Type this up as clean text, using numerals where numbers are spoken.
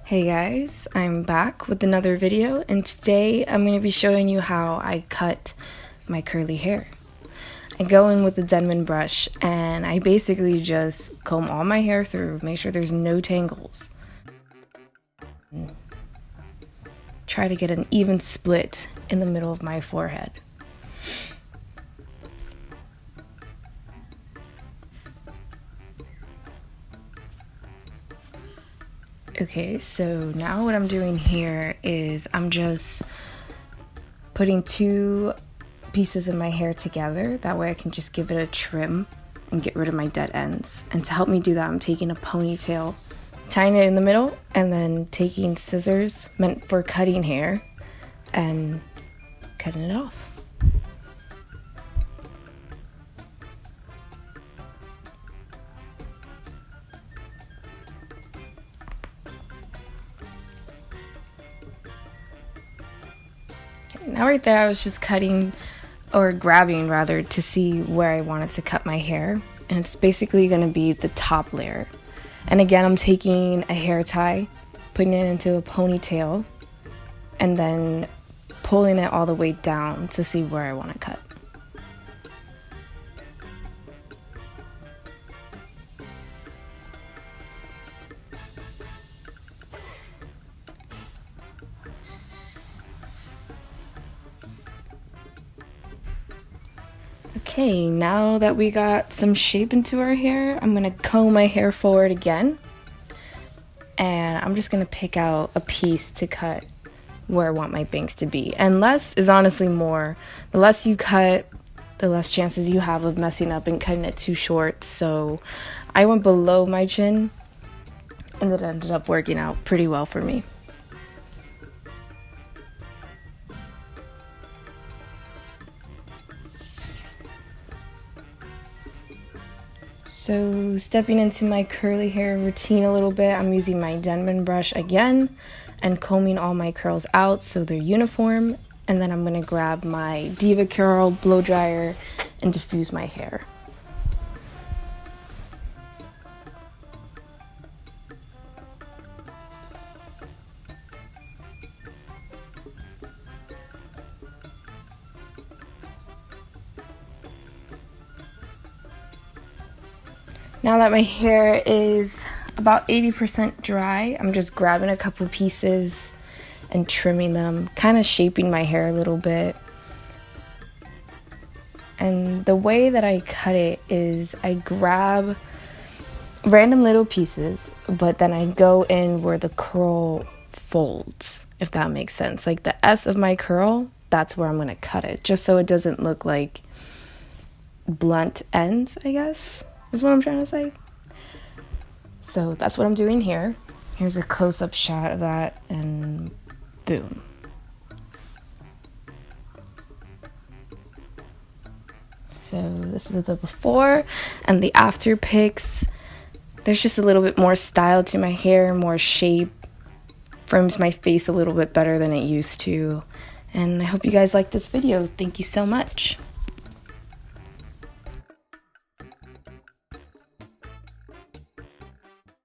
Hey guys, I'm back with another video, and today I'm going to be showing you how I cut my curly hair. I go in with the Denman brush and I basically just comb all my hair through, make sure there's no tangles. Try to get an even split in the middle of my forehead. Okay, so now what I'm doing here is I'm just putting two pieces of my hair together. That way I can just give it a trim and get rid of my dead ends. And to help me do that, I'm taking a ponytail, tying it in the middle, and then taking scissors meant for cutting hair and cutting it off. Now right there I was just cutting, or grabbing rather, to see where I wanted to cut my hair, and it's basically going to be the top layer. And again, I'm taking a hair tie, putting it into a ponytail, and then pulling it all the way down to see where I want to cut. Okay, now that we got some shape into our hair, I'm gonna comb my hair forward again, and I'm just gonna pick out a piece to cut where I want my bangs to be. And less is honestly more. The less you cut, the less chances you have of messing up and cutting it too short. So I went below my chin, and it ended up working out pretty well for me. So stepping into my curly hair routine a little bit, I'm using my Denman brush again and combing all my curls out so they're uniform. And then I'm going to grab my DevaCurl blow dryer and diffuse my hair. Now that my hair is about 80% dry, I'm just grabbing a couple pieces and trimming them, kind of shaping my hair a little bit. And the way that I cut it is I grab random little pieces, but then I go in where the curl folds, if that makes sense. Like the S of my curl, that's where I'm going to cut it, just so it doesn't look like blunt ends, I guess, is what I'm trying to say. So that's what I'm doing here. Here's a close-up shot of that, and boom. So this is the before and the after pics. There's just a little bit more style to my hair, more shape, frames my face a little bit better than it used to. And I hope you guys like this video. Thank you so much.